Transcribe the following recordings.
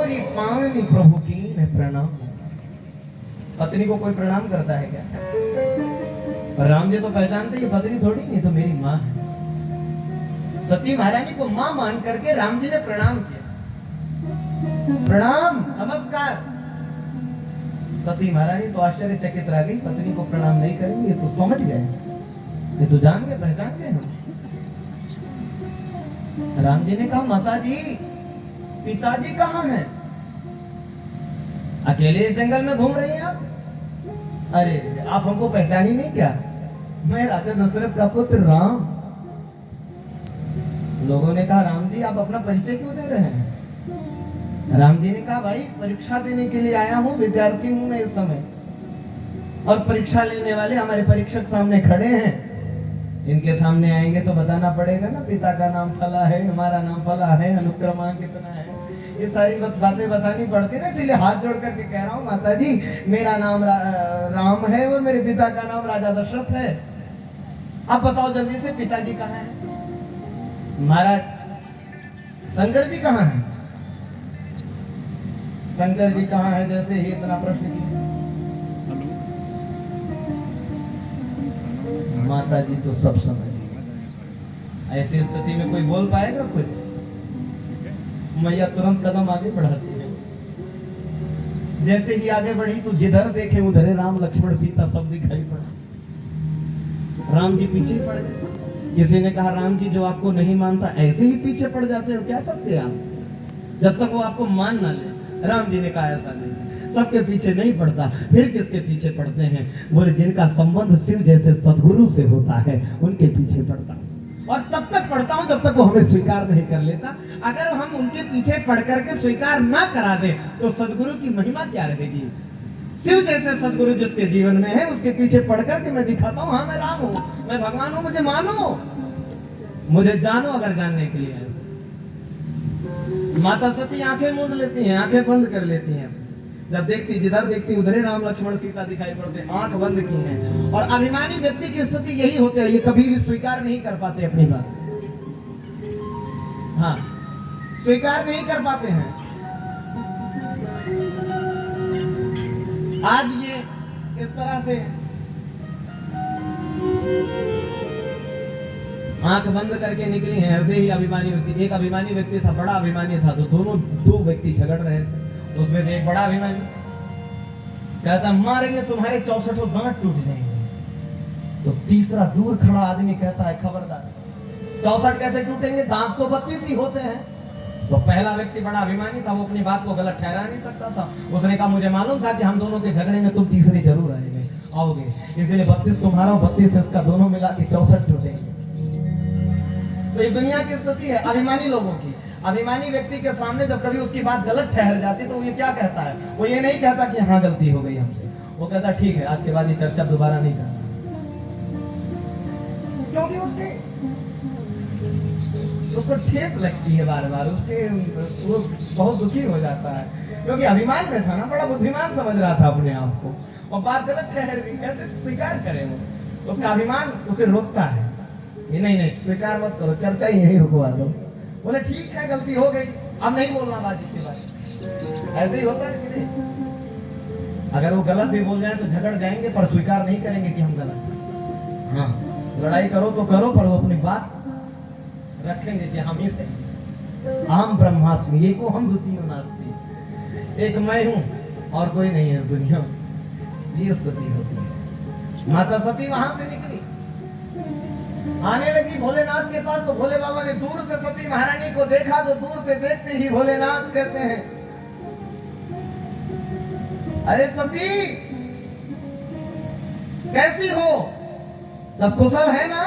तोरी पावनी प्रभु की प्रणाम। पत्नी को कोई प्रणाम करता है क्या? पर राम जी तो पहचानते ये पत्नी थोड़ी नहीं, तो मेरी माँ है। सती महारानी को माँ मान करके राम जी ने प्रणाम किया। प्रणाम, नमस्कार। सती महारानी तो आश्चर्यचकित रह गई, पत्नी को प्रणाम नहीं करेंगे, ये तो समझ गए, ये तो जान गए, पहचान गए हम। राम जी ने कहा, माता जी, पिताजी कहाँ हैं? अकेले इस जंगल में घूम रही हैं आप? अरे आप हमको पहचानी नहीं क्या? मैं राजा दशरथ का पुत्र राम। लोगों ने कहा, राम जी आप अपना परिचय क्यों दे रहे हैं? राम जी ने कहा, भाई परीक्षा देने के लिए आया हूं, विद्यार्थी हूं मैं इस समय, और परीक्षा लेने वाले हमारे परीक्षक सामने खड़े हैं। इनके सामने आएंगे तो बताना पड़ेगा ना, पिता का नाम फला है, हमारा नाम फला है, अनुक्रमांक कितना है, ये सारी बातें बतानी पड़ती ना। इसलिए हाथ जोड़ करके कह रहा हूँ, माता जी मेरा नाम राम है और मेरे पिता का नाम राजा दशरथ है। आप बताओ जल्दी से, पिताजी कहाँ है? महाराज शंकर जी कहाँ है? शंकर जी कहाँ है? जैसे ही इतना प्रश्न किया, माता जी तो सब समझ गई। ऐसी स्थिति में कोई बोल पाएगा कुछ? मैया तुरंत कदम आगे बढ़ाती है। जैसे ही आगे बढ़ी तो जिधर देखे उधर राम लक्ष्मण सीता सब दिखाई पड़ा। राम जी पीछे पड़ गए। किसी ने कहा, राम जी जो आपको नहीं मानता ऐसे ही पीछे पड़ जाते हो क्या? सकते आप जब तक वो आपको मान ना ले। राम जी ने कहा, ऐसा नहीं, सबके पीछे नहीं पड़ता। फिर किसके पीछे पड़ते हैं? बोले, जिनका संबंध शिव जैसे सदगुरु से होता है उनके पीछे पड़ता हूं, और तब तक पढ़ता हूं जब तक वो हमें स्वीकार नहीं कर लेता। अगर हम उनके पीछे पढ़ करके स्वीकार ना करा दे तो सदगुरु की महिमा क्या रहेगी? शिव जैसे सदगुरु जिसके जीवन में है उसके पीछे पढ़ करके मैं दिखाता हूं, हाँ मैं राम हूं, मैं भगवान हूं, मुझे मानो, मुझे जानो अगर जानने के लिए है। माता सती आंखें मूंद लेती हैं, आंखें बंद कर लेती हैं। जब देखती, जिधर देखती उधर राम लक्ष्मण सीता दिखाई पड़ते, आंख बंद की हैं। और अभिमानी व्यक्ति की स्थिति यही होती है, ये कभी भी स्वीकार नहीं कर पाते अपनी बात। हाँ, स्वीकार नहीं कर पाते हैं। आज ये इस तरह से आंख बंद करके निकली हैं। ऐसे ही अभिमानी व्यक्ति, एक अभिमानी व्यक्ति था, बड़ा अभिमानी था, तो दो व्यक्ति झगड़ रहे थे। उसमें से एक बड़ा अभिमानी कहता, मारेंगे तुम्हारे 64 दांत टूट जाएंगे। तो तीसरा दूर खड़ा आदमी कहता है, खबरदार, 64 कैसे टूटेंगे? दांत तो 32 ही होते हैं। तो पहला व्यक्ति बड़ा अभिमानी था, वो अपनी बात को गलत ठहरा नहीं सकता था। उसने कहा, मुझे मालूम था कि हम दोनों के झगड़े में तुम तीसरी जरूर आओगे, इसलिए 32 तुम्हारा और 32 इसका, दोनों मिला के 64 टूटेंगे। तो ये दुनिया की स्थिति है अभिमानी लोगों की। अभिमानी व्यक्ति के सामने जब कभी उसकी बात गलत ठहर जाती तो ये क्या कहता है? वो ये नहीं कहता कि हाँ गलती हो गई हमसे, वो कहता ठीक है, आज के बाद ये चर्चा दोबारा नहीं करना, क्योंकि उसको ठेस लगती है बार बार, वो बहुत दुखी हो जाता है, क्योंकि अभिमान में था ना, बड़ा बुद्धिमान समझ रहा था अपने आप को, और बात गलत ठहर गई, कैसे स्वीकार करे? वो उसका अभिमान उसे रोकता है, ये नहीं स्वीकार मत करो, चर्चा ही यही रुकवा दो। बोले ठीक है, गलती हो गई, अब नहीं बोलना बाजी के बारे। ऐसे ही होता है कि नहीं? अगर वो गलत भी बोल जाए तो झगड़ जाएंगे, पर स्वीकार नहीं करेंगे कि हम गलत हैं। हाँ, लड़ाई करो तो करो, पर वो अपनी बात रखेंगे कि हम ही सही। अहम ब्रह्मास्मि एको हम द्वितीयो नास्ति, एक मैं हूं और कोई नहीं है इस दुनिया में। ये स्थिति होती है। माता सती वहां से निकली, आने लगी भोलेनाथ के पास, तो भोले बाबा ने दूर से सती महारानी को देखा, तो दूर से देखते ही भोलेनाथ कहते हैं, अरे सती कैसी हो? सब कुशल है ना?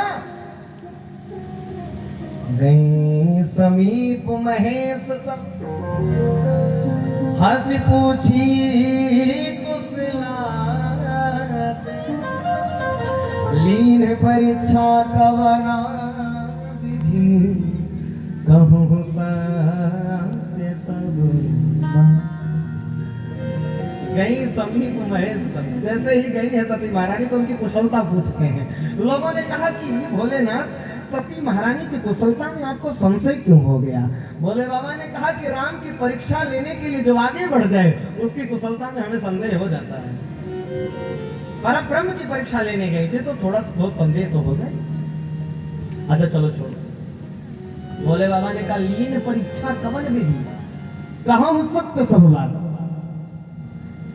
गई समीप महेश तम, हंस पूछी लीन परीक्षा कवना विधि, कहूँ सत्य सब गई समीप महेश तम। जैसे ही गई है सती महारानी तो उनकी कुशलता पूछते हैं। लोगों ने कहा कि भोलेनाथ सती महारानी की कुशलता में आपको संशय क्यों हो गया? भोले बाबा ने कहा कि राम की परीक्षा लेने के लिए जो आगे बढ़ जाए उसकी कुशलता में हमें संदेह हो जाता है। पर ब्रह्म की परीक्षा लेने गए थे तो थोड़ा बहुत संदेह तो हो गए। अच्छा चलो छोड़ो। भोले बाबा ने कहा लीन परीक्षा कवन विधि, कहूं सत्य सब बात,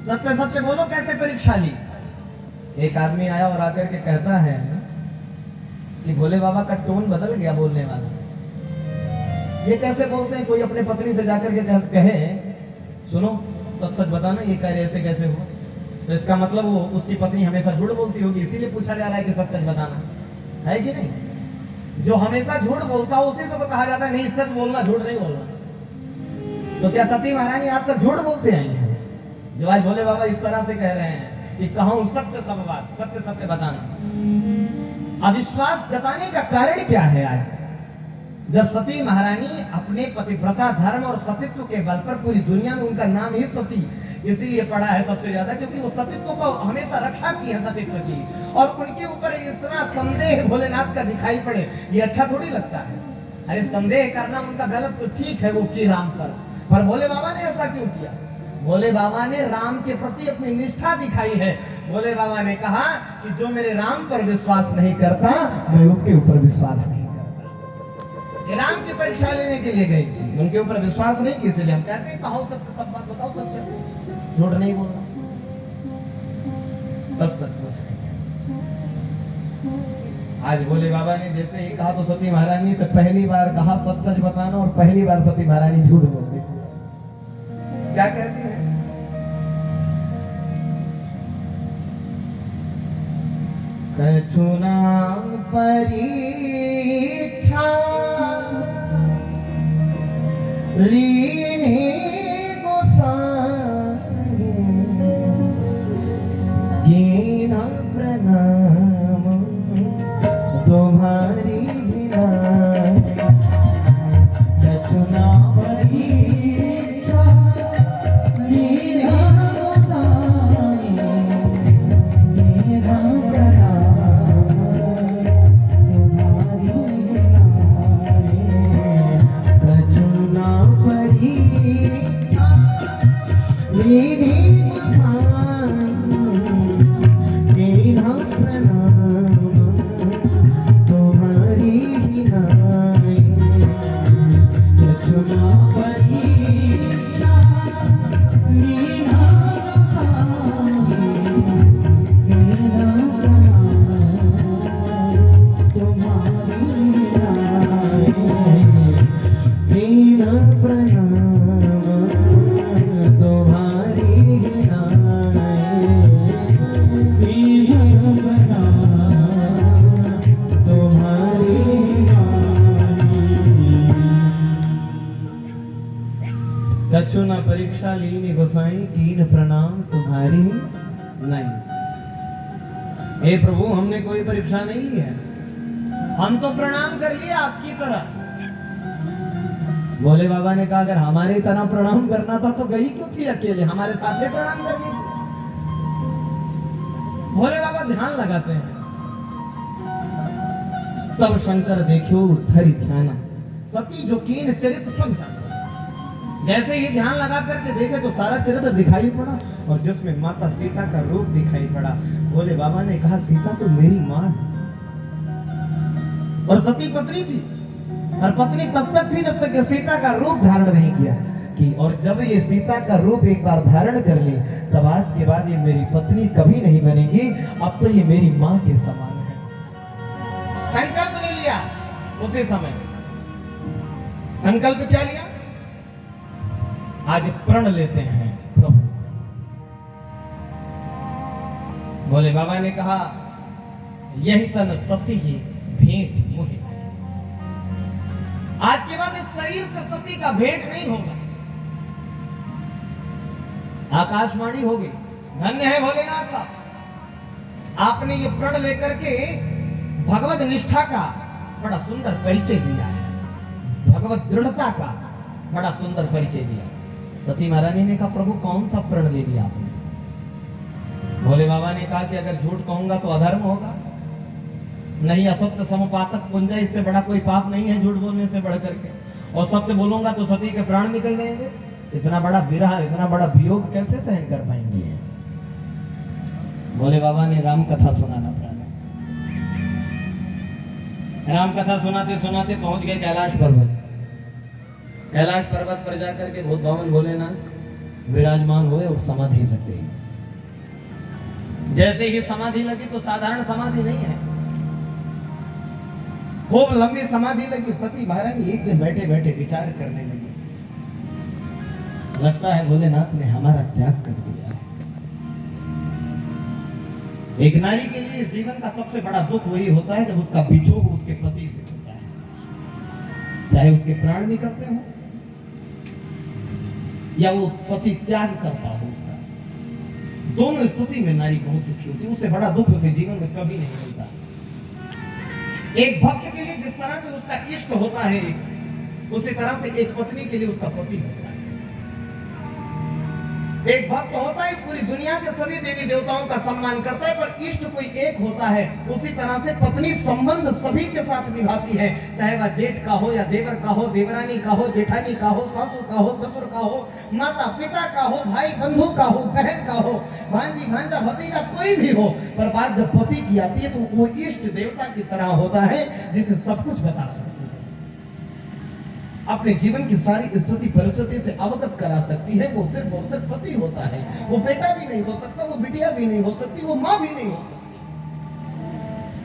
सत्य सत्य बोलो कैसे परीक्षा ली। एक आदमी आया और आकर के कहता है कि भोले बाबा का टोन बदल गया बोलने वाला। ये कैसे बोलते हैं? कोई अपने पत्नी से जाकर के कहे सुनो सच सच बताना ये कह रहे ऐसे कैसे हो, तो इसका मतलब वो उसकी पत्नी हमेशा झूठ बोलती होगी, इसीलिए पूछा जा रहा है कि सच सच बताना, है कि नहीं? जो हमेशा झूठ बोलता हो उसी से तो कहा जाता है नहीं सच बोलना झूठ नहीं बोलना। तो क्या सती महारानी आज तक झूठ बोलते आई हैं? जो आज भोले बाबा इस तरह से कह रहे हैं कि कहूं सत्य सब बात, सत्य सत्य बताना। अविश्वास जताने का कारण क्या है? आज जब सती महारानी अपने पतिव्रता धर्म और सतीत्व के बल पर पूरी दुनिया में उनका नाम ही सती इसीलिए पड़ा है सबसे ज्यादा क्योंकि वो सतीत्व को हमेशा रक्षा की है सतीत्व की, और उनके ऊपर इस तरह संदेह भोलेनाथ का दिखाई पड़े ये अच्छा थोड़ी लगता है। अरे संदेह करना उनका गलत तो ठीक है वो की राम पर भोले बाबा ने ऐसा क्यों किया? भोले बाबा ने राम के प्रति अपनी निष्ठा दिखाई है। भोले बाबा ने कहा कि जो मेरे राम पर विश्वास नहीं करता मैं उसके ऊपर विश्वास नहीं करता। ये राम की परीक्षा लेने के लिए गई थी, उनके ऊपर विश्वास नहीं किया, इसलिए हम कहते हैं कहो सत्य सब बात बताओ, सच झूठ नहीं बोलना, सच सच कुछ नहीं। आज भोले बाबा ने जैसे ही कहा तो सती महारानी से पहली बार कहा सच सच बताना, और पहली बार सती महारानी झूठ बोल दी। क्या कहती है? कछुना परीक्षा लीनी गोसाई कीना प्रणाम तुम्हारी कछुना परीक्षा कछुना परीक्षा लीनी गोसाई कीन प्रणाम तुम्हारी नहीं। हे प्रभु हमने कोई परीक्षा नहीं ली है, हम तो प्रणाम कर लिए आपकी तरह। भोले बाबा ने कहा अगर हमारी तरह प्रणाम करना था तो गई क्यों थी अकेले, हमारे साथ ही प्रणाम करनी थी। भोले बाबा ध्यान लगाते हैं। तब शंकर देखो थरी ध्यान सती जो कीन चरित्र समझा। जैसे ही ध्यान लगा करके देखे तो सारा चरित्र दिखाई पड़ा, और जिसमें माता सीता का रूप दिखाई पड़ा। भोले बाबा ने कहा सीता तो मेरी माँ है, और सती पत्नी थी, और पत्नी तब तक थी जब तक ये सीता का रूप धारण नहीं किया कि, और जब ये सीता का रूप एक बार धारण कर ली तब आज के बाद ये मेरी पत्नी कभी नहीं बनेगी, अब तो ये मेरी माँ के समान है। संकल्प ले लिया उसी समय। संकल्प क्या लिया? आज प्रण लेते हैं प्रभु। भोले बाबा ने कहा यही तन सती ही भेंट मुहे। आज के बाद इस शरीर से सती का भेंट नहीं होगा। आकाशवाणी होगी। धन्य है भोलेनाथ का, आपने ये प्रण लेकर के भगवत निष्ठा का बड़ा सुंदर परिचय दिया है, भगवत दृढ़ता का बड़ा सुंदर परिचय दिया। सती महारानी ने कहा प्रभु कौन सा प्रण ले लिया आपने? भोले बाबा ने कहा कि अगर झूठ कहूंगा तो अधर्म होगा, नहीं असत्य समपातक पुंजा, इससे बड़ा कोई पाप नहीं है झूठ बोलने से बढ़ करके। और सत्य बोलूंगा तो सती के प्राण निकल जाएंगे। इतना बड़ा विरह, इतना बड़ा वियोग कैसे सहन कर पाएंगे। भोले बाबा ने राम कथा सुनाना था। राम कथा सुनाते सुनाते पहुंच गए कैलाश पर्वत। कैलाश पर्वत पर जाकर के भूत भवन भोलेनाथ विराजमान हुए और समाधि लग गई। जैसे ही समाधि लगी तो साधारण समाधि नहीं है, खूब लंबी समाधि लगी। सती महारानी एक दिन बैठे बैठे विचार करने लगी, लगता है भोलेनाथ ने हमारा त्याग कर दिया है। एक नारी के लिए इस जीवन का सबसे बड़ा दुख वही होता है जब उसका विछोह उसके पति से होता है, चाहे उसके प्राण निकलते हो या वो पति त्याग करता हो उसका। दोनों स्थिति में नारी बहुत दुखी होती है। उससे बड़ा दुख उसे जीवन में कभी नहीं मिलता। एक भक्त के लिए जिस तरह से उसका इष्ट होता है, उसी तरह से एक पत्नी के लिए उसका पति होता है। एक भक्त होता है पूरी दुनिया के सभी देवी देवताओं का सम्मान करता है, पर इष्ट कोई एक होता है। उसी तरह से पत्नी संबंध सभी के साथ निभाती है, चाहे वह जेठ का हो या देवर का हो, देवरानी का हो, जेठानी का हो, सासू का हो, ससुर का हो, माता पिता का हो, भाई बंधु का हो, बहन का हो, भांजी भांजा भतीजा कोई भी हो। पर बात जब पति की आती है तो वो इष्ट देवता की तरह होता है जिसे सब कुछ बता सकती है, अपने जीवन की सारी स्थिति परिस्थिति से अवगत करा सकती है। वो सिर्फ और सिर्फ पति होता है। वो बेटा भी नहीं हो सकता, वो बिटिया भी नहीं हो सकती, वो मां भी नहीं हो सकती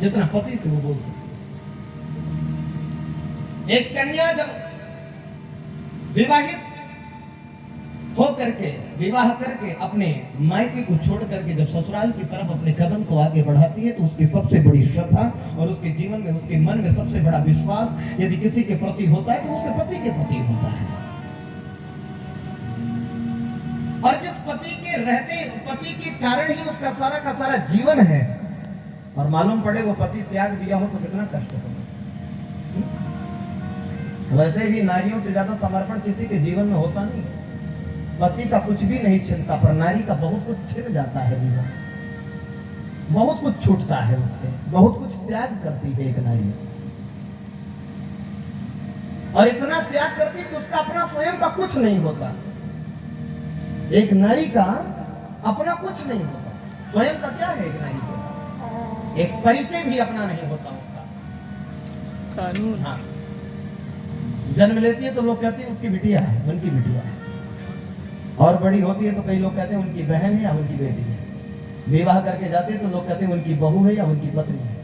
जितना पति से वो बोल सकती। एक कन्या जब विवाहित हो करके, विवाह करके अपने मायके को छोड़ करके जब ससुराल की तरफ अपने कदम को आगे बढ़ाती है तो उसकी सबसे बड़ी श्रद्धा और उसके जीवन में, उसके मन में सबसे बड़ा विश्वास यदि किसी के प्रति होता है तो उसके पति के प्रति होता है। और जिस पति के रहते, पति के कारण ही उसका सारा का सारा जीवन है, और मालूम पड़े वो पति त्याग दिया हो तो कितना कष्ट होगा। वैसे भी नारियों से ज्यादा समर्पण किसी के जीवन में होता नहीं। पति का कुछ भी नहीं छिनता, पर नारी का बहुत कुछ छिन जाता है जीवन, बहुत कुछ छूटता है उससे, बहुत कुछ त्याग करती है एक नारी। और इतना त्याग करती है कि उसका अपना स्वयं का कुछ नहीं होता। एक नारी का अपना कुछ नहीं होता, स्वयं का क्या है एक नारी का, एक परिचय भी अपना नहीं होता उसका। कानून। हाँ, जन्म लेती है तो लोग कहते हैं उसकी बिटिया है, उनकी बिटिया है, और बड़ी होती है तो कई लोग कहते हैं उनकी बहन है या उनकी बेटी है। विवाह करके जाते हैं तो लोग कहते हैं उनकी बहू है या उनकी पत्नी है।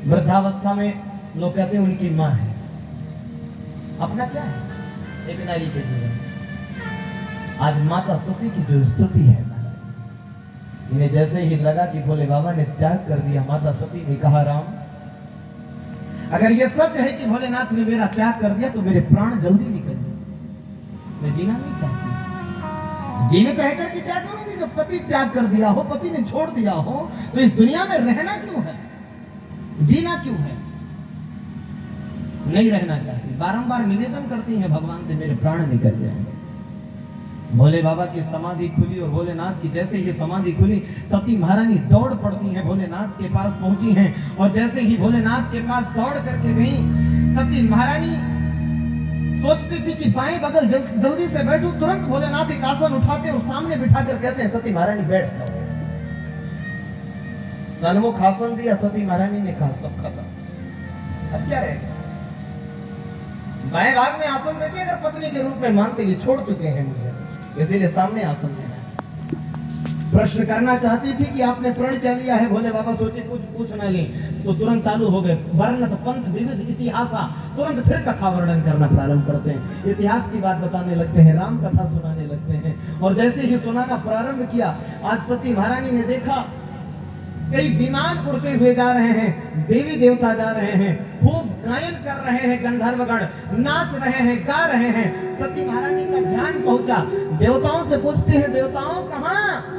वृद्धावस्था में लोग कहते हैं उनकी माँ है। अपना क्या है एक नारी के जीवन में? आज माता सती की जो स्तुति है, इन्हें जैसे ही लगा कि भोले बाबा ने त्याग कर दिया, माता सती ने कहा, राम अगर ये सच है कि भोलेनाथ ने मेरा त्याग कर दिया तो मेरे प्राण जल्दी निकल जाए, मैं जीना नहीं चाहती। जीवित रहकर के क्या करूंगी जब पति त्याग कर दिया हो, पति ने छोड़ दिया हो, तो इस दुनिया में रहना क्यों है, जीना क्यों है? नहीं रहना चाहती, बारंबार निवेदन करती हैं भगवान से मेरे प्राण निकल जाएंगे। भोले बाबा की समाधि खुली और भोलेनाथ की जैसे ही समाधि खुली, सती महारानी दौड़ पड़ती हैं, भोलेनाथ के पास पहुंची हैं। और जैसे ही भोलेनाथ के पास दौड़ करके गई, सती महारानी सोचती थी कि बाएं बगल जल्दी से बैठूं। तुरंत भोलेनाथ एक आसन उठाते और सामने बिठा कर कहते हैं, सती महारानी बैठ जाओ। सन्मुख आसन दिया, सती महारानी ने कहा सब खत्म, अब क्या रहेगा। बाएं भाग में आसन देते अगर पत्नी के रूप में मानते, ये छोड़ चुके हैं मुझे, इसीलिए सामने आसन देना। प्रश्न करना चाहती थी कि आपने प्रण क्या लिया है। भोले बाबा सोचे कुछ पूछ न ले, तो तुरंत चालू हो गए, वर्णत पंथ विविध इतिहासा, तुरंत फिर कथा वर्णन करना प्रारंभ करते हैं, इतिहास की बात बताने लगते हैं, राम कथा सुनाने लगते हैं। और जैसे ही सुनाना प्रारंभ किया, आज सती महारानी ने देखा कई विमान उड़ते हुए जा रहे हैं, देवी देवता जा रहे हैं, खूब गायन कर रहे हैं, गंधर्वगण नाच रहे हैं, गा रहे हैं। सती महारानी का ध्यान पहुंचा, देवताओं से पूछते हैं, देवताओं कहां?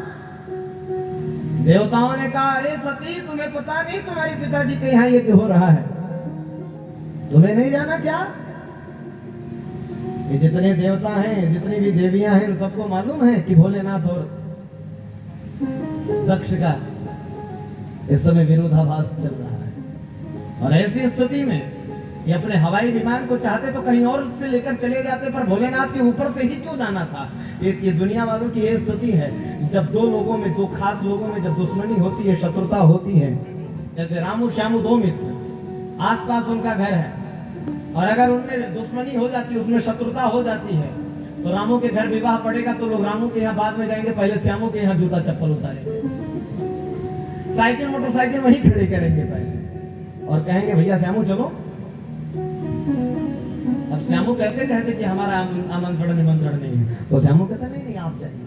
देवताओं ने कहा, अरे सती तुम्हें पता नहीं तुम्हारे पिताजी के यहाँ ये हो रहा है, तुम्हें नहीं जाना क्या? ये जितने देवता हैं, जितनी भी देवियां हैं, सबको मालूम है कि भोलेनाथ और दक्ष का इस समय विरोधाभास चल रहा है। और ऐसी स्थिति में ये अपने हवाई विमान को चाहते तो कहीं और से लेकर चले जाते, पर भोलेनाथ के ऊपर से ही क्यों जाना था। ये दुनिया वालों की ये स्थिति है, जब दो लोगों में, दो खास लोगों में जब दुश्मनी होती है, शत्रुता होती है, जैसे रामू श्यामू दो मित्र, आसपास उनका घर है, और अगर उनमें दुश्मनी हो जाती है, उसमें शत्रुता हो जाती है, तो रामू के घर विवाह पड़ेगा तो लोग रामू के यहाँ बाद में जाएंगे, पहले श्यामू के यहाँ जूता चप्पल उतारेंगे, साइकिल मोटरसाइकिल वहीं खड़े करेंगे पहले, और कहेंगे भैया श्यामू चलो। अब श्यामू कैसे कहते कि हमारा आमंत्रण निमंत्रण नहीं है, तो श्यामू कहता नहीं नहीं आप चाहिए।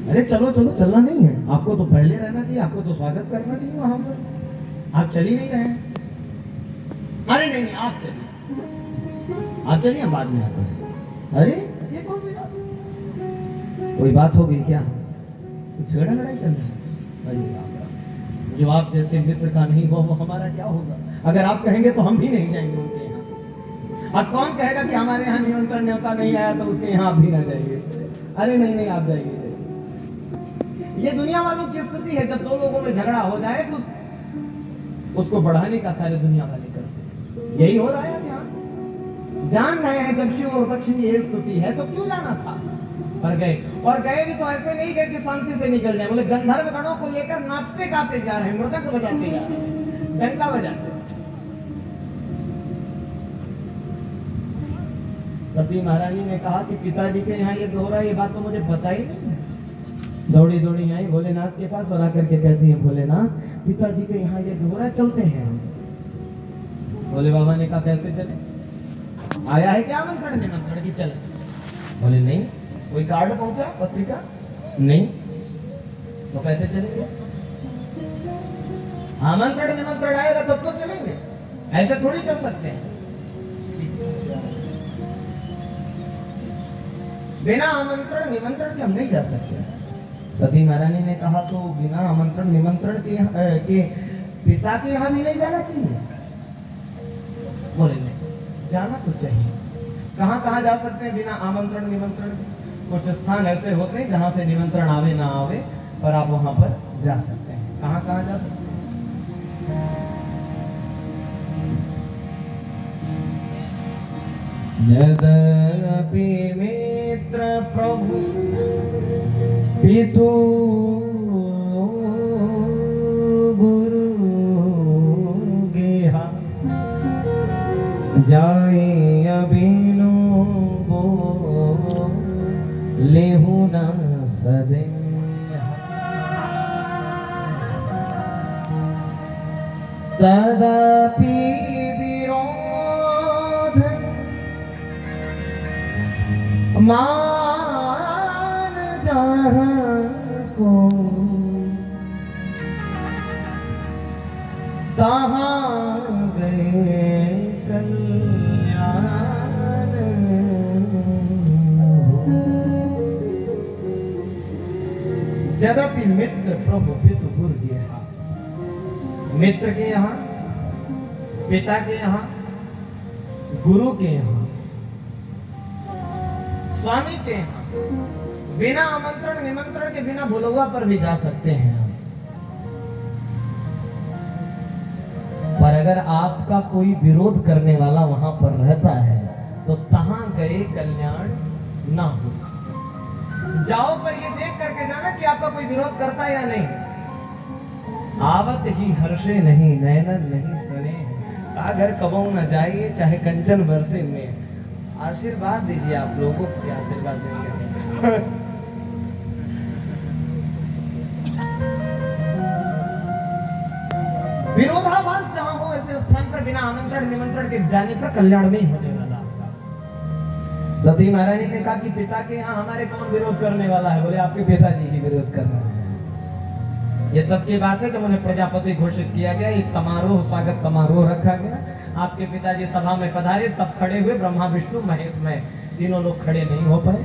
अरे चलो चलो, चलना नहीं है, आपको तो पहले रहना चाहिए, आपको तो स्वागत करना चाहिए वहां पर, आप चल ही नहीं रहे। अरे नहीं नहीं आप चलिए, आप चलिए, हम बाद में आते हैं। अरे ये कौन सी बात है, कोई बात हो गई क्या, कुछ झगड़ा लड़ाई चल रहा है। अरे बाप, जो आप जैसे मित्र का नहीं हो वो हमारा क्या होगा। अगर आप कहेंगे तो हम भी नहीं जाएंगे उनके यहाँ। अब कौन कहेगा कि हमारे यहाँ निमंत्रण न्योता नहीं आया तो उसके यहाँ आप भी ना जाएंगे। अरे नहीं नहीं आप जाएंगे। ये दुनिया वालों की स्थिति है, जब दो लोगों में झगड़ा हो जाए तो उसको बढ़ाने का कार्य दुनिया वाले करते हैं। यही हो रहा है यहाँ, जान रहे हैं जब शिव और दक्ष की ये स्थिति है तो क्यों जाना था, पर गए। और गए भी तो ऐसे नहीं गए कि शांति से निकल जाए, बोले गंधर्व गणों को लेकर नाचते गाते जा रहे हैं, मृदंग बजाते जा रहे हैं, डंका बजाते। सती महारानी ने कहा कि पिताजी के यहाँ ये हो रहा है, ये बात तो मुझे पता ही नहीं। दौड़ी दौड़ी आई भोलेनाथ के पास और आकर के कहती है, भोलेनाथ पिताजी के यहाँ ये हो रहा है, चलते हैं। भोले बाबा ने कहा कैसे चले, आया है क्या आमंत्रण निमंत्रण की, चल। बोले नहीं, कोई कार्ड पहुंचा, पत्रिका नहीं, तो कैसे चलेंगे, आमंत्रण निमंत्रण आएगा तब तो चलेंगे, ऐसे थोड़ी चल सकते हैं। बिना आमंत्रण निमंत्रण के हम नहीं जा सकते। सती महारानी ने कहा तो बिना आमंत्रण निमंत्रण के पिता के यहाँ भी नहीं जाना चाहिए। बोले नहीं, जाना तो चाहिए। कहाँ कहाँ जा सकते हैं बिना आमंत्रण निमंत्रण के, कुछ स्थान ऐसे होते हैं जहाँ से निमंत्रण आवे ना आवे, पर आप वहां पर जा सकते हैं। कहाँ कहाँ जा सकते हैं, यद्यपि मित्र प्रभु पितु गुरु गेहा, जाए अबिनो बो लेहु न सदेहा, तदपि विरोध मान जहाँ को, तहाँ गए कल्याण। यद्यपि मित्र प्रभु पितु गुरु गेहा, मित्र के यहाँ, पिता के यहाँ, गुरु के यहाँ, स्वामी के यहाँ बिना आमंत्रण निमंत्रण के, बिना भुलवा पर भी जा सकते हैं। पर अगर आपका कोई विरोध करने वाला वहां पर रहता है तो तहां गए कल्याण ना हो। जाओ पर ये देख करके जाना कि आपका कोई विरोध करता है या नहीं। आवत ही हर्षे नहीं नैनन नहीं सने, का घर कबो न जाइए चाहे कंचन बरसे में। आशीर्वाद दीजिए, आप लोगों को क्या आशीर्वाद देंगे। विरोधाभास जहां हो ऐसे स्थान पर बिना आमंत्रण निमंत्रण के जाने पर कल्याण नहीं होने वाला। सती महारानी ने कहा कि पिता के यहाँ हमारे कौन विरोध करने वाला है, बोले आपके पिताजी ही विरोध कर रहे हैं। ये तब की बात है जब उन्हें प्रजापति घोषित किया गया, एक समारोह, स्वागत समारोह रखा गया। आपके पिताजी सभा में पधारे, सब खड़े हुए, ब्रह्मा विष्णु महेश में तीनों लोग खड़े नहीं हो पाए।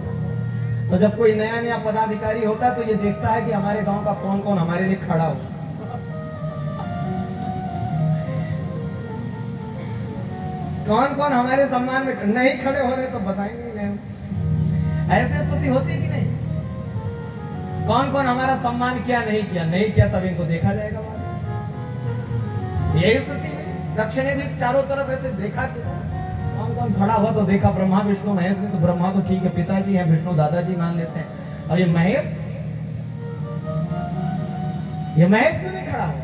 तो जब कोई नया नया पदाधिकारी होता है तो ये देखता है कि हमारे गांव का कौन कौन हमारे लिए खड़ा हो। कौन कौन हमारे सम्मान में नहीं खड़े हो रहे तो बताएंगे नहीं। ऐसी स्थिति होती कि नहीं, कौन कौन हमारा सम्मान किया नहीं किया, नहीं किया तब इनको देखा जाएगा। यही स्थिति है। दक्ष ने भी चारों तरफ ऐसे देखा कि कौन कौन खड़ा हुआ, तो देखा ब्रह्मा विष्णु महेश ने। तो ब्रह्मा तो ठीक है पिताजी हैं, विष्णु दादाजी मान लेते हैं, और ये महेश क्यों नहीं खड़ा हुआ?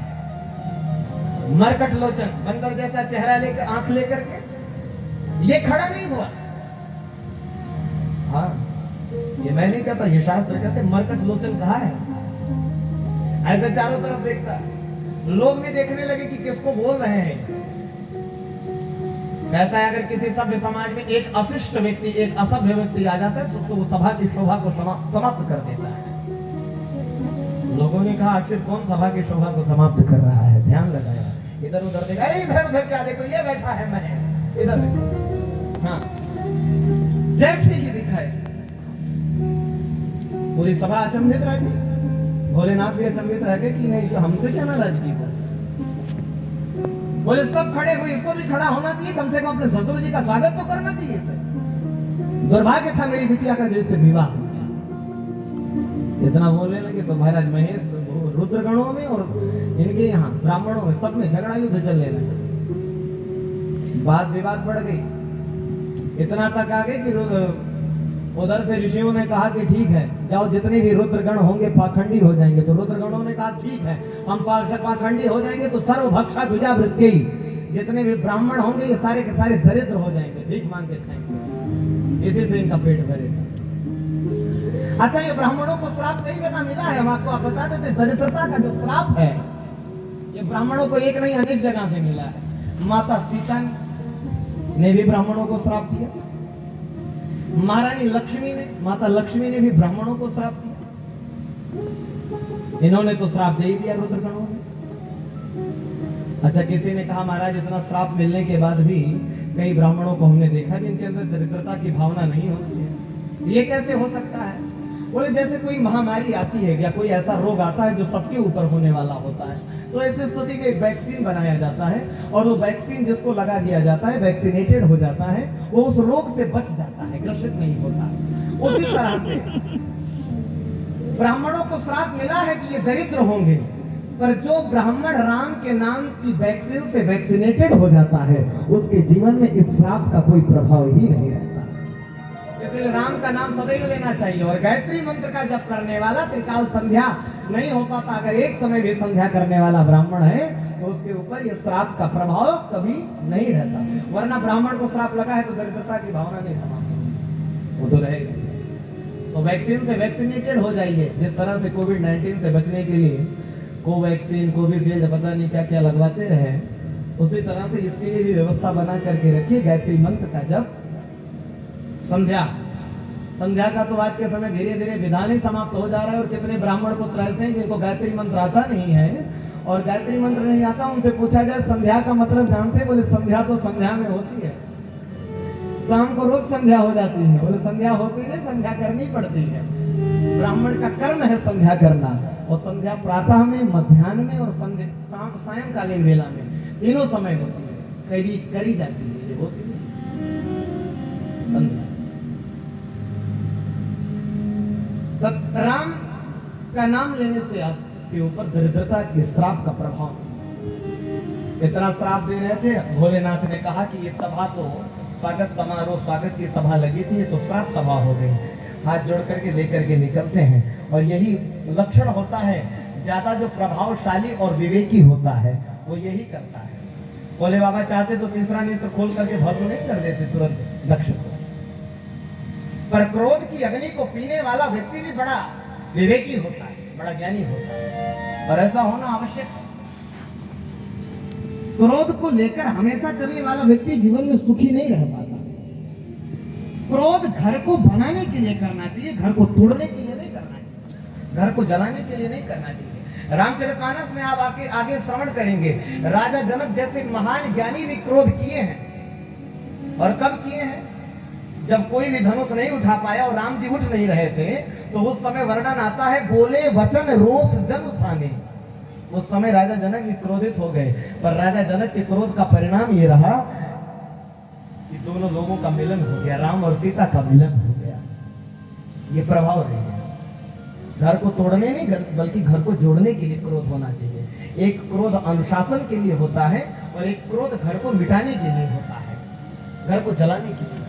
मरकट लोचन, बंदर जैसा चेहरा लेकर, आंख लेकर के ये खड़ा नहीं हुआ। हाँ, ये मैं नहीं कहता, ये शास्त्र कहते मरकट लोचन कहा है। ऐसे चारों तरफ देखता, लोग भी देखने लगे कि किसको बोल रहे हैं। कहता है अगर किसी सभ्य समाज में एक अशिष्ट व्यक्ति, एक असभ्य व्यक्ति आ जाता है तो वो सभा की शोभा को समाप्त कर देता है। लोगों ने कहा आखिर कौन सभा की शोभा को समाप्त कर रहा है? ध्यान लगाया, इधर उधर देखा, अरे इधर उधर क्या देखो, ये बैठा है महेश, इधर देखो। हाँ, जैसे ही दिखाए पूरी सभा अचंभित रह गई। भोलेनाथ भी अचंभित रह गए कि नहीं, तो हमसे क्या नाराजगी हो। बोले सब खड़े हुए, इसको भी खड़ा होना चाहिए, कम से कम अपने ससुर जी का स्वागत तो करना चाहिए इसे। दुर्भाग्य था मेरी बिटिया का जैसे विवाह। इतना बोलने लगे तो महाराज महेश रुद्रगणों में और इनके यहाँ ब्राह्मणों में सब में झगड़ा युद्ध चलने लगा। बात विवाद बढ़ गई, इतना तक आ गए कि उधर से ऋषियों ने कहा कि ठीक है जाओ, जितने भी रुद्रगण होंगे पाखंडी हो जाएंगे। तो रुद्रगणों ने कहा ठीक है, हम पाखंडी हो जाएंगे तो सर्वभक्षा ध्वजा वृत्ति, जितने भी ब्राह्मण होंगे ये सारे के सारे दरिद्र हो जाएंगे, भीख मांग के खाएंगे, इसी से इनका पेट भरेगा। अच्छा, ये ब्राह्मणों को श्राप कई जगह मिला है, हम आपको बता देते। दरिद्रता का जो श्राप है ये ब्राह्मणों को एक नहीं अनेक जगह से मिला है। माता सीता ने भी ब्राह्मणों को श्राप दिया, महारानी लक्ष्मी ने, माता लक्ष्मी ने भी ब्राह्मणों को श्राप दिया। इन्होंने तो श्राप दे ही दिया रुद्रगणों ने। अच्छा, किसी ने कहा महाराज इतना श्राप मिलने के बाद भी कई ब्राह्मणों को हमने देखा जिनके अंदर दरिद्रता की भावना नहीं होती है, ये कैसे हो सकता है? बोले जैसे कोई महामारी आती है या कोई ऐसा रोग आता है जो सबके ऊपर होने वाला होता है, तो ऐसी स्थिति में एक वैक्सीन बनाया जाता है और वो वैक्सीन जिसको लगा दिया जाता है, वैक्सीनेटेड हो जाता है, वो उस रोग से बच जाता है, ग्रसित नहीं होता। उसी तरह से ब्राह्मणों को श्राप मिला है कि ये दरिद्र होंगे, पर जो ब्राह्मण राम के नाम की वैक्सीन से वैक्सीनेटेड हो जाता है उसके जीवन में इस श्राप का कोई प्रभाव ही नहीं रहता। इसलिए राम का नाम सदैव लेना चाहिए। और गायत्री मंत्र का जप करने वाला त्रिकाल संध्या नहीं हो पाता, अगर एक समय भी संध्या करने वाला ब्राह्मण है तो उसके ऊपर ये श्राप का प्रभाव कभी नहीं रहता। वरना ब्राह्मण को श्राप लगा है तो दरिद्रता की भावना नहीं समाप्त होगी, वो तो रहेगा। तो वैक्सीन से वैक्सीनेटेड हो जाइए। जिस तरह से कोविड-19 से बचने के लिए कोवैक्सीन, कोविशील्ड, पता नहीं क्या क्या लगवाते रहे, उसी तरह से इसके लिए भी व्यवस्था बना करके रखिए। गायत्री मंत्र का जप, संध्या का तो आज के समय धीरे धीरे विधान ही समाप्त हो जा रहा है। और कितने ब्राह्मण पुत्र ऐसे हैं जिनको गायत्री मंत्र आता नहीं है, और गायत्री मंत्र नहीं आता, उनसे पूछा जाए संध्या का मतलब जानते? बोले संध्या तो संध्या में होती है, शाम को रोज संध्या हो जाती है। बोले संध्या होती नहीं, संध्या करनी पड़ती है। ब्राह्मण का कर्म है संध्या करना, और संध्या प्रातः में, मध्याह्न में और सायंकालीन वेला में, तीनों समय होती है, करी जाती है, ये होती है संध्या। राम का नाम लेने से आपके ऊपर दरिद्रता के श्राप का प्रभाव। इतना श्राप दे रहे थे, भोलेनाथ ने कहा कि ये सभा तो स्वागत समारोह, स्वागत की सभा लगी थी, ये तो श्राप सभा हो गई। हाथ जोड़ करके लेकर के निकलते हैं, और यही लक्षण होता है, ज्यादा जो प्रभावशाली और विवेकी होता है वो यही करता है। भोले बाबा चाहते तो तीसरा नेत्र खोल करके भस्म नहीं कर देते तुरंत दक्ष को, पर क्रोध की अग्नि को पीने वाला व्यक्ति भी बड़ा विवेकी होता है, बड़ा ज्ञानी होता है, और ऐसा होना आवश्यक है। क्रोध को लेकर हमेशा चलने वाला व्यक्ति जीवन में सुखी नहीं रह पाता। क्रोध घर को बनाने के लिए करना चाहिए, घर को तोड़ने के लिए नहीं करना चाहिए, घर को जलाने के लिए नहीं करना चाहिए। रामचरितमानस में आप आगे श्रवण करेंगे, राजा जनक जैसे महान ज्ञानी भी क्रोध किए हैं। और कब किए हैं? जब कोई भी धनुष नहीं उठा पाया और राम जी उठ नहीं रहे थे, तो उस समय वर्णन आता है, बोले वचन रोष जन साने। उस समय राजा जनक भी क्रोधित हो गए, पर राजा जनक के क्रोध का परिणाम ये रहा कि दोनों लोगों का मिलन हो गया, राम और सीता का मिलन हो गया, ये प्रभाव रह गया। घर को तोड़ने नहीं बल्कि घर को जोड़ने के लिए क्रोध होना चाहिए। एक क्रोध अनुशासन के लिए होता है और एक क्रोध घर को मिटाने के लिए होता है, घर को जलाने के लिए होता है।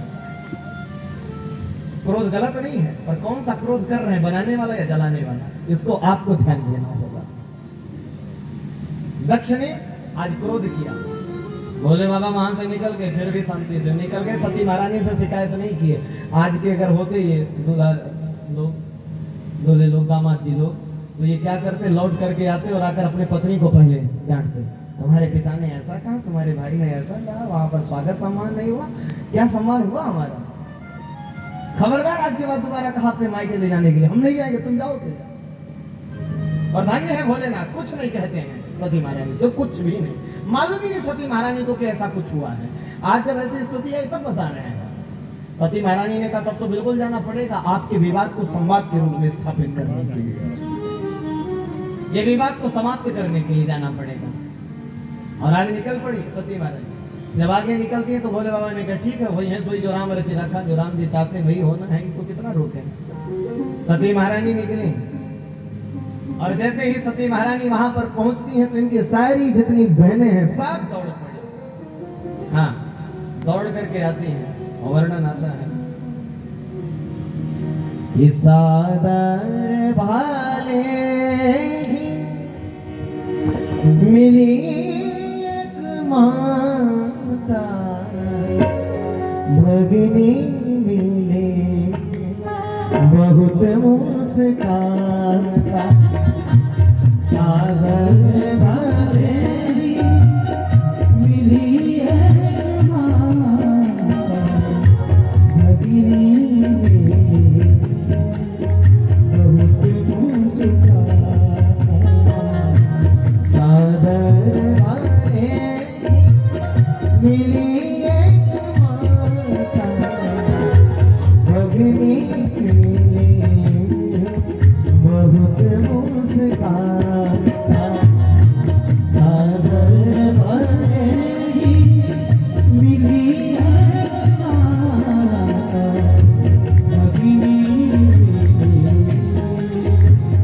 क्रोध गलत नहीं है, पर कौन सा क्रोध कर रहे हैं, बनाने वाला या जलाने वाला, इसको आपको ध्यान देना होगा। दक्ष ने आज क्रोध किया, भोले बाबा वहां से निकल गए, फिर भी शांति से निकल गए, सती महारानी से शिकायत नहीं किए। आज के अगर होते ये दूल्हा लोग, दूल्हे लोग, दामाद जी लोग, तो ये क्या करते, लौट करके आते और आकर अपने पत्नी को पहले डांटते, तुम्हारे पिता ने ऐसा कहा, तुम्हारे भाई ने ऐसा कहा, वहां पर स्वागत सम्मान नहीं हुआ, क्या सम्मान हुआ हमारा? खबरदार आज के बाद दोबारा कहा अपने मायके ले जाने के लिए, हम नहीं जाएंगे, तुम जाओ। और धन्य है भोलेनाथ, कुछ नहीं कहते हैं सती महारानी से, कुछ भी नहीं, मालूम ही नहीं सती महारानी को कि ऐसा कुछ हुआ है। आज जब ऐसी स्थिति है तब बता रहे हैं। सती महारानी ने कहा तब तो बिल्कुल जाना पड़ेगा, आपके विवाद को संवाद के रूप में स्थापित करने के लिए, ये विवाद को समाप्त करने के लिए जाना पड़ेगा। और आगे निकल पड़ी सती महारानी। जब आगे निकलती है तो भोले बाबा ने कहा ठीक है, वही है सोई जो राम रचि रखा, जो राम जी चाहते हैं वही होना है, इनको कितना रोके। सती महारानी निकली और जैसे ही सती महारानी वहां पर पहुंचती हैं तो इनकी सारी जितनी बहनें हैं सब दौड़ पड़ी। हाँ, दौड़ करके आती हैं और वर्णन आता है कि सादर भाले मिली एक माता, भगिनी मिले बहुत मुस्काता, सादर भाले मिली एक माता, भगिनी मिले बहुत मुस्काता, सादर भाले मिली एक माता, भगिनी मिले बहुत मुस्काता, सादर भाले मिली एक माता, भगिनी मिले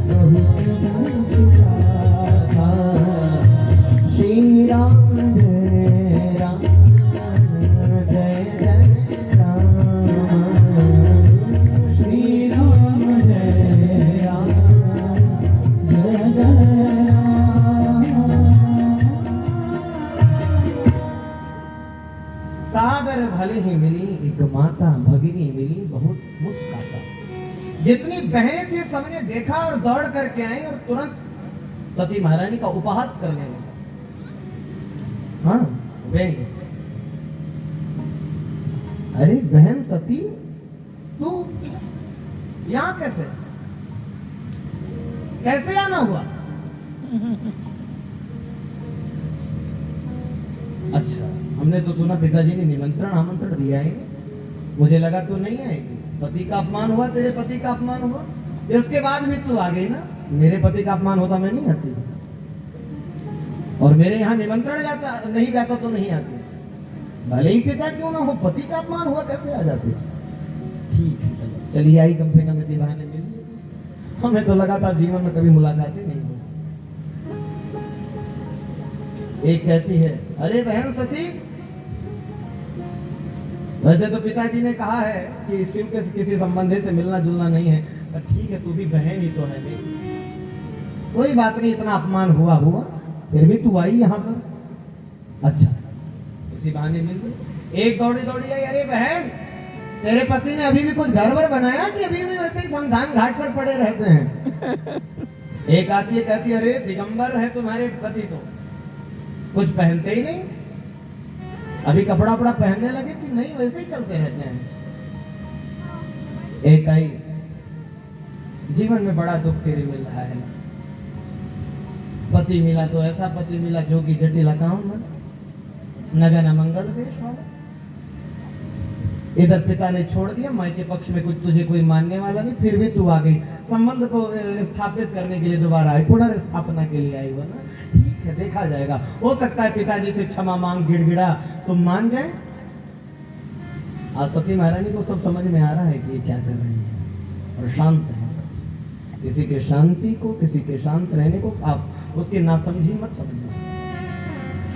बहुत मुस्काता। श्री राम जय राम, जय जय राम, श्री राम जय राम, जय जय राम। सादर भले ही मिली एक माता, भगिनी मिली बहुत मुस्काता। जितनी बहनें थी सबने देखा और दौड़ करके आई और तुरंत सती महारानी का उपहास करने लगे। हाँ, व्यंग्य। अरे बहन सती, तू यहाँ कैसे कैसे आना हुआ? अच्छा, हमने तो सुना पिताजी ने निमंत्रण आमंत्रण दिया है, मुझे लगा तो नहीं आएगी। पति का अपमान हुआ, तेरे पति का अपमान हुआ, इसके बाद भी तू आ गई ना। मेरे पति का अपमान होता मैं नहीं आती, और मेरे यहाँ निमंत्रण जाता नहीं जाता तो नहीं आती। भले ही पिता क्यों ना हो, पति का अपमान हुआ कैसे आ जाती? ठीक है, चलो चलिए आई, कम से कम इसी बहाने मिल। हमें तो लगा था जीवन में कभी मुलाकात ही नहीं हुई। एक कहती है अरे बहन सती, वैसे तो पिताजी ने कहा है कि शिव के किसी संबंधी से मिलना जुलना नहीं है, पर ठीक है तू भी बहन ही तो है नहीं, कोई बात नहीं, इतना अपमान हुआ हुआ, फिर भी तू आई यहाँ पर। अच्छा, इसी बहाने मिल गई। एक दौड़ी दौड़ी आई, अरे बहन तेरे पति ने अभी भी कुछ घर वर बनाया कि अभी भी वैसे ही शमशान घाट पर पड़े रहते हैं? एक आती है कहती अरे दिगंबर है तुम्हारे पति, तो कुछ पहनते ही नहीं, अभी कपड़ा वपड़ा पहनने लगे कि नहीं वैसे ही चलते रहते हैं। एक आई, जीवन में बड़ा दुख तेरे मिल रहा है, पति मिला तो ऐसा पति मिला जो कि जटिल अकाउंट, नगन मंगल वेश वाला। इधर पिता ने छोड़ दिया, माँ के पक्ष में कुछ तुझे कोई मानने वाला नहीं, फिर भी तू आ गई, संबंध को स्थापित करने के लिए दोबारा आई, पुनर्स्थापना के लिए आई हो ना। ठीक है, देखा जाएगा, हो सकता है पिताजी से क्षमा मांग, गिड़गिड़ा तुम मान जाए। आज सती महारानी को सब समझ में आ रहा है कि ये क्या कर रही है, और शांत है सती। किसी के शांति को, किसी के शांत रहने को आप उसकी नासमझी मत समझिए।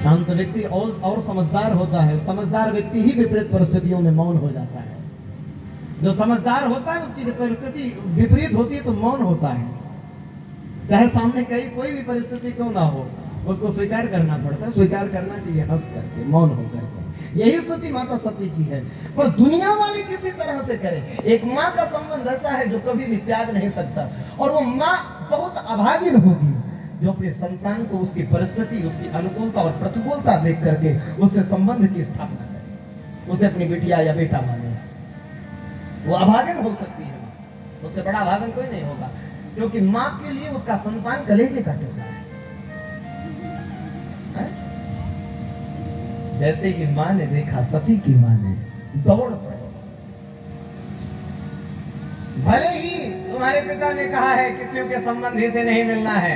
शांत व्यक्ति और समझदार होता है। समझदार व्यक्ति ही विपरीत परिस्थितियों में मौन हो जाता है। जो समझदार होता है उसकी परिस्थिति विपरीत होती है तो मौन होता है। चाहे सामने कहीं कोई भी परिस्थिति क्यों ना हो, उसको स्वीकार करना पड़ता है। स्वीकार करना चाहिए हंस करके, मौन होकर के। यही स्थिति माता सती की है। पर दुनिया वाले किसी तरह से करें। एक माँ का संबंध ऐसा है जो कभी भी त्याग नहीं सकता, और वो माँ बहुत अभागिन होगी जो अपने संतान को उसकी परिस्थिति, उसकी अनुकूलता और प्रतिकूलता देख करके उससे संबंध की स्थापना करे, उसे अपनी बिटिया या बेटा माने। वो अभागन हो सकती है, उससे बड़ा अभागन कोई नहीं होगा, क्योंकि माँ के लिए उसका संतान कलेजे का टुकड़ा है। जैसे कि माँ ने देखा, सती की माँ ने दौड़ पड़े। भले ही तुम्हारे पिता ने कहा है कि शिव के संबंधी से नहीं मिलना है,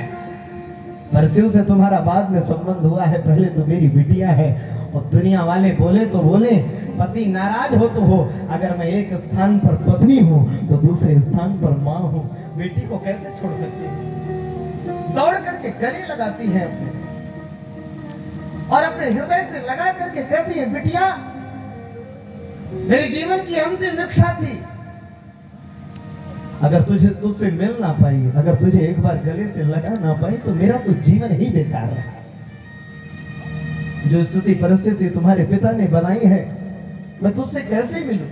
पर शिव से तुम्हारा बाद में संबंध हुआ है। पहले तो मेरी बिटिया है, और दुनिया वाले बोले तो बोले, पति नाराज हो तो हो, अगर मैं एक स्थान पर पत्नी हूं तो दूसरे स्थान पर माँ हूं। बेटी को कैसे छोड़ सकती है? दौड़ करके गले लगाती है अपने, और अपने हृदय से लगा करके कहती है, बिटिया मेरे जीवन की अंतिम इच्छा थी, अगर तुझसे मिल ना पाई, अगर तुझे एक बार गले से लगा ना पाई तो मेरा तो जीवन ही बेकार रहा। जो स्थिति परिस्थिति तुम्हारे पिता ने बनाई है, मैं तुझसे कैसे मिलूं?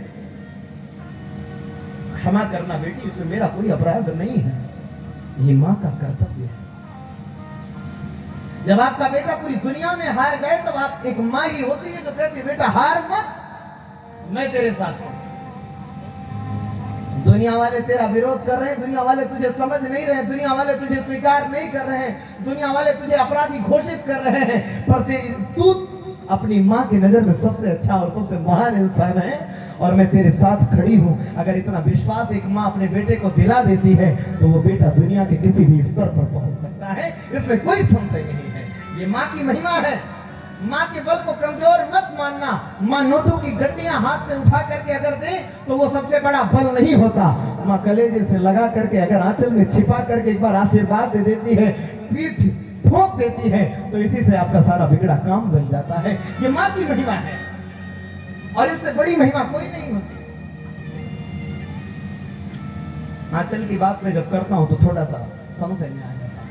क्षमा करना बेटी, इसमें मेरा कोई अपराध नहीं है, ये मां का कर्तव्य है। जब आपका बेटा पूरी दुनिया में हार गए, तब आप एक मां ही होती है जो कहती है, बेटा हार मत, मैं तेरे साथ हूं। दुनिया वाले तेरा विरोध कर रहे हैं, दुनिया वाले तुझे समझ नहीं रहे हैं, दुनिया वाले तुझे स्वीकार नहीं कर रहे हैं, दुनिया वाले तुझे अपराधी घोषित कर रहे हैं, पर तू अपनी माँ की नजर में सबसे अच्छा और सबसे महान इंसान है, और मैं तेरे साथ खड़ी हूं। अगर इतना विश्वास एक माँ अपने बेटे को दिला देती है तो वो बेटा दुनिया के किसी भी स्तर पर पहुंच सकता है, इसमें कोई संशय नहीं है। ये माँ की महिमा है। माँ के बल को कमजोर मत मानना। माँ नोटों की गड्डियां हाथ से उठा करके अगर दे तो वो सबसे बड़ा बल नहीं होता। माँ कलेजे से लगा करके अगर आंचल में छिपा करके एक बार आशीर्वाद दे देती है, पीठ ठोक देती है, तो इसी से आपका सारा बिगड़ा काम बन जाता है। ये माँ की महिमा है, और इससे बड़ी महिमा कोई नहीं होती। आंचल की बात में जब करता हूं तो थोड़ा सा संशय में आ जाता है,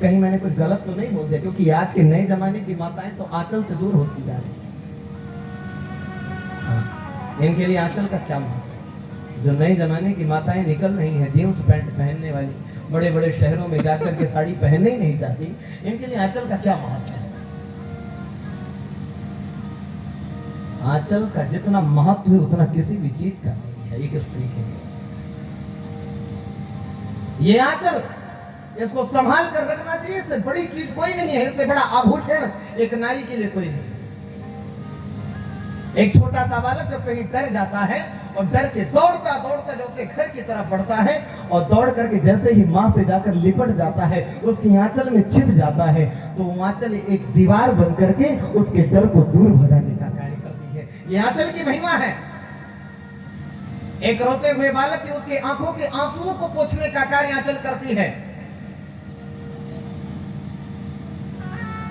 कहीं मैंने कुछ गलत तो नहीं बोल दिया, क्योंकि आज के नए जमाने की माताएं तो आंचल से दूर होती जा रही हैं। इनके लिए आंचल का क्या महत्व? जो नए जमाने की माताएं निकल रही हैं जीन्स पैंट पहनने वाली, बड़े बड़े शहरों में जाकर के साड़ी पहनने ही नहीं चाहती, इनके लिए आंचल का क्या महत्व है? आंचल का जितना महत्व है उतना किसी भी चीज का नहीं है एक स्त्री के लिए। ये आंचल, इसको संभाल कर रखना चाहिए, इससे बड़ी चीज कोई नहीं है, इससे बड़ा आभूषण एक नारी के लिए कोई नहीं है। एक छोटा सा बालक जब कहीं डर जाता है और डर के दौड़ता दौड़ता जब अपने घर की तरफ बढ़ता है, और दौड़ करके जैसे ही माँ से जाकर लिपट जाता है, उसकी आंचल में छिप जाता है, तो वो आंचल एक दीवार बन करके उसके डर को दूर भगाने का कार्य करती है। ये आंचल की महिमा है। एक रोते हुए बालक की उसके आंखों के आंसुओं को पोंछने का कार्य आंचल करती है।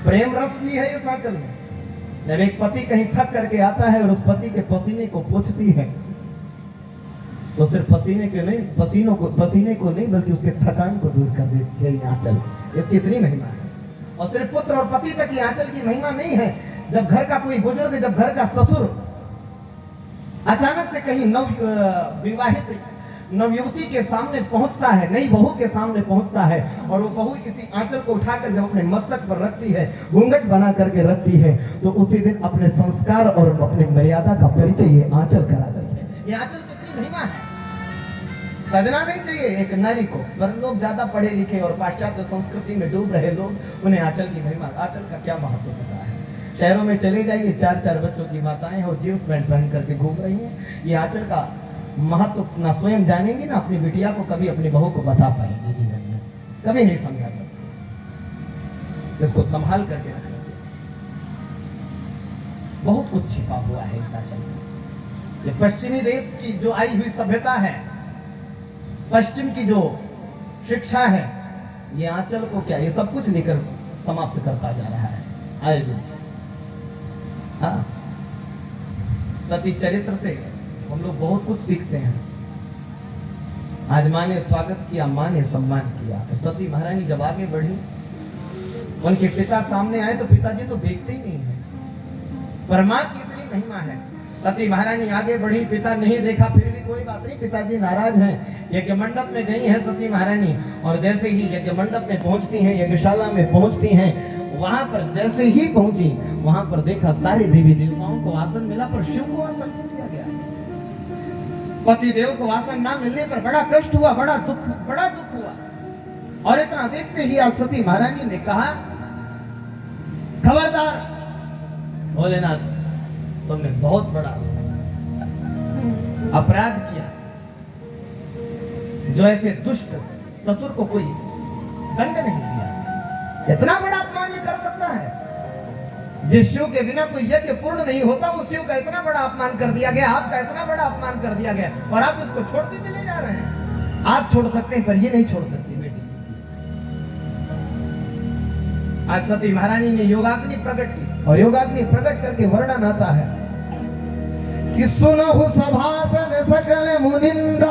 प्रेम रस भी है इस आंचल में। जब एक पति कहीं थक करके आता है और उस पति के पसीने को पोंछती है, तो सिर्फ पसीने को नहीं बल्कि उसके थकान को दूर कर देती है ये आंचल। इसकी इतनी महिमा है। और सिर्फ पुत्र और पति तक ये आंचल की महिमा नहीं है। जब घर का कोई बुजुर्ग, जब घर का ससुर अचानक से कहीं विवाहित नवयुवती के सामने पहुंचता है, नई बहू के सामने पहुंचता है, और वो बहू इसी आंचल को उठाकर जब अपने मस्तक पर रखती है, घूंघट बना करके रखती है, तो उसी दिन अपने संस्कार और अपने मर्यादा का परिचय ये आंचल कराती है। ये आंचल कितनी महिमा है। सजना नहीं चाहिए एक नारी को, पर लोग ज्यादा पढ़े लिखे और पाश्चात्य संस्कृति में डूब रहे लोग, उन्हें आंचल की महिमा, आंचल का क्या महत्व पता है। शहरों में चले जाइए, 4-4 बच्चों की माताएं और जींस पैंट पहन करके घूम रही हैं। ये आंचल का महत्व ना स्वयं जानेंगी, ना अपनी बिटिया को कभी अपनी बहू को बता पाएंगे, जीवन में कभी नहीं समझा सकते। इसको संभाल करके रखना चाहिए। बहुत कुछ छिपा हुआ है इस आंचल में। ये पश्चिमी देश की जो आई हुई सभ्यता है, पश्चिम की जो शिक्षा है, ये आंचल को क्या, ये सब कुछ लेकर समाप्त करता जा रहा है आए दिन। हाँ, सती चरित्र से हम लोग बहुत कुछ सीखते हैं। आज माँ ने स्वागत किया, माँ ने सम्मान किया। तो सती महारानी जब आगे बढ़ी, उनके पिता सामने आए तो पिताजी तो देखते ही नहीं है, पर माँ की इतनी महिमा है। सती महारानी आगे बढ़ी, पिता नहीं देखा, फिर भी कोई बात नहीं, पिताजी नाराज हैं। यज्ञ मंडप में गई है सती महारानी, और जैसे ही यज्ञ मंडप में पहुंचती हैं, यज्ञशाला में पहुंचती हैं, वहां पर जैसे ही पहुंची, वहां पर देखा सारे देवी देवताओं को आसन मिला, पर शिव को आसन नहीं दिया गया। पति देव को आसन ना मिलने पर बड़ा कष्ट हुआ, बड़ा दुख हुआ। और इतना देखते ही आप सती महारानी ने कहा, खबरदार भोलेनाथ, तुमने बहुत बड़ा अपराध किया। जो ऐसे दुष्ट ससुर को कोई दंड नहीं दिया, इतना बड़ा अपमान ये कर सकता है? जिस शिव के बिना कोई यज्ञ पूर्ण नहीं होता, उस शिव का इतना बड़ा अपमान कर दिया गया, आपका इतना बड़ा अपमान कर दिया गया, और आप इसको छोड़ते चले जा रहे हैं। आप छोड़ सकते हैं, पर ये नहीं छोड़ सकती बेटी। आज सती महारानी ने योगाग्नि प्रकट की, और योगाग्नि प्रकट करके वर्णन आता है कि सुनहु सभासद सकल मुनिंद